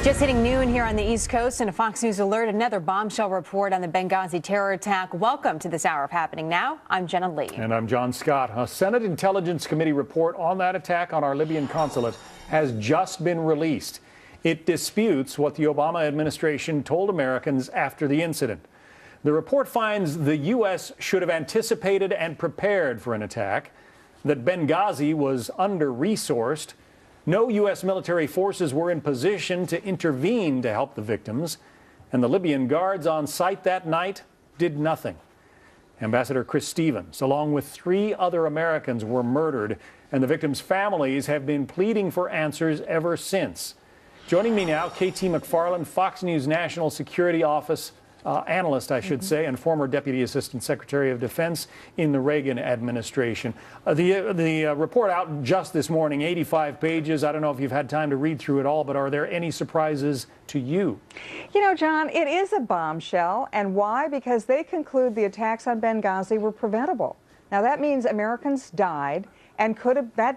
Just hitting noon here on the East Coast and a Fox News alert, another bombshell report on the Benghazi terror attack. Welcome to this hour of Happening Now. I'm Jenna Lee. And I'm John Scott. A Senate Intelligence Committee report on that attack on our Libyan consulate has just been released. It disputes what the Obama administration told Americans after the incident. The report finds the U.S. should have anticipated and prepared for an attack, that Benghazi was under-resourced. No U.S. military forces were in position to intervene to help the victims, and the Libyan guards on site that night did nothing. Ambassador Chris Stevens, along with 3 other Americans, were murdered, and the victims' families have been pleading for answers ever since. Joining me now, KT McFarland, Fox News National Security Office analyst, I should say, and former Deputy Assistant Secretary of Defense in the Reagan administration. The report out just this morning, 85 pages. I don't know if you've had time to read through it all, but are there any surprises to you? You know, John, it is a bombshell. And why? Because they conclude the attacks on Benghazi were preventable. Now, that means Americans died and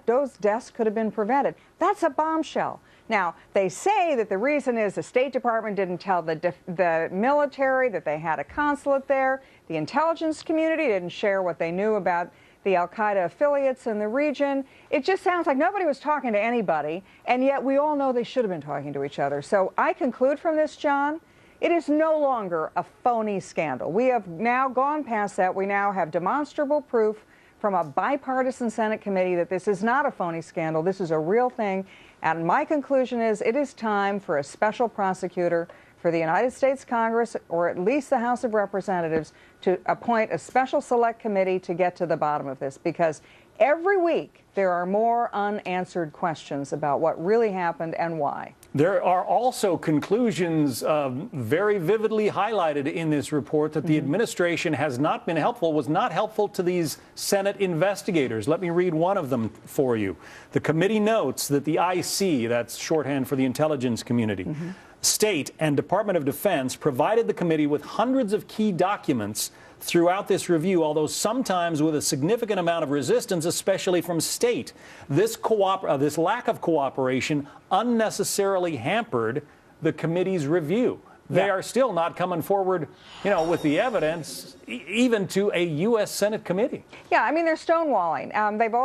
those deaths could have been prevented. That's a bombshell. Now, they say that the reason is the State Department didn't tell the military that they had a consulate there. The intelligence community didn't share what they knew about the al-Qaeda affiliates in the region. It just sounds like nobody was talking to anybody, and yet we all know they should have been talking to each other. So I conclude from this, John, it is no longer a phony scandal. We have now gone past that. We now have demonstrable proof from a bipartisan Senate committee that this is not a phony scandal. This is a real thing. And my conclusion is it is time for a special prosecutor for the United States Congress, or at least the House of Representatives, to appoint a special select committee to get to the bottom of this, because every week there are more unanswered questions about what really happened and why. There are also conclusions very vividly highlighted in this report that the administration has not been helpful, was not helpful to these Senate investigators. Let me read one of them for you. The committee notes that the IC, that's shorthand for the intelligence community, State and Department of Defense provided the committee with hundreds of key documents throughout this review, although sometimes with a significant amount of resistance, especially from State. This lack of cooperation unnecessarily hampered the committee's review. They are still not coming forward, you know, with the evidence, even to a U.S. Senate committee. Yeah, I mean, they're stonewalling.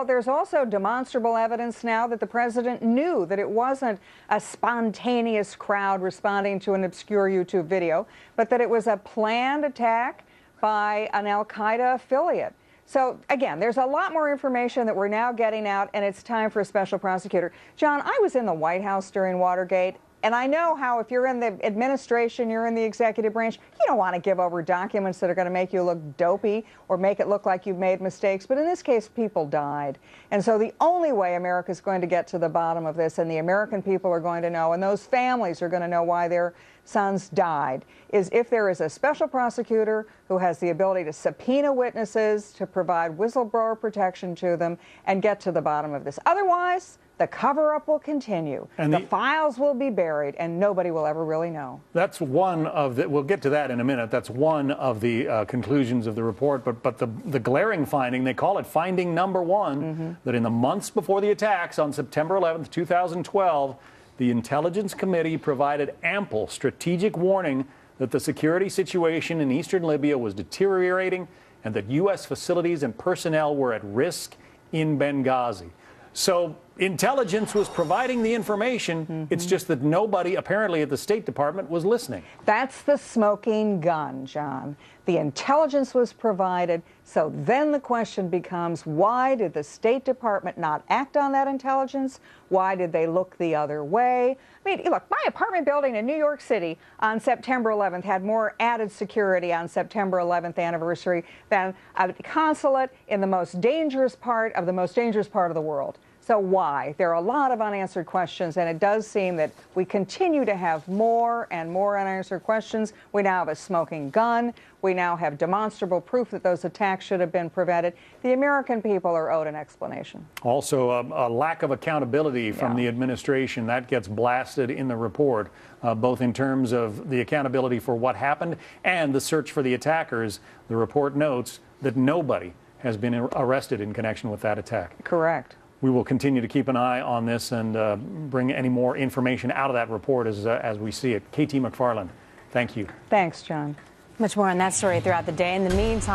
There's also demonstrable evidence now that the president knew that it wasn't a spontaneous crowd responding to an obscure YouTube video, but that it was a planned attack by an al-Qaeda affiliate. So, again, there's a lot more information that we're now getting out, and it's time for a special prosecutor. John, I was in the White House during Watergate, and I know how if you're in the administration, you're in the executive branch, you don't want to give over documents that are going to make you look dopey or make it look like you've made mistakes. But in this case, people died. And so the only way America's going to get to the bottom of this, and the American people are going to know, and those families are going to know why their sons died, is if there is a special prosecutor who has the ability to subpoena witnesses, to provide whistleblower protection to them, and get to the bottom of this. Otherwise, the cover-up will continue. And the files will be buried, and nobody will ever really know. That's one of the, we'll get to that in a minute. That's one of the conclusions of the report. But the glaring finding, they call it finding number one, that in the months before the attacks on September 11th, 2012, the Intelligence Committee provided ample strategic warning that the security situation in eastern Libya was deteriorating and that U.S. facilities and personnel were at risk in Benghazi. So intelligence was providing the information. It's just that nobody, apparently at the State Department, was listening. That's the smoking gun, John. The intelligence was provided. So then the question becomes, why did the State Department not act on that intelligence? Why did they look the other way? I mean, look, my apartment building in New York City on September 11th had more added security on September 11th anniversary than a consulate in the most dangerous part of the world. So why? There are a lot of unanswered questions, and it does seem that we continue to have more and more unanswered questions. We now have a smoking gun. We now have demonstrable proof that those attacks should have been prevented. The American people are owed an explanation. Also, a lack of accountability from the administration. That gets blasted in the report, both in terms of the accountability for what happened and the search for the attackers. The report notes that nobody has been arrested in connection with that attack. Correct. we will continue to keep an eye on this and bring any more information out of that report as we see it. KT McFarland, thank you. Thanks, John. Much more on that story throughout the day. In the meantime,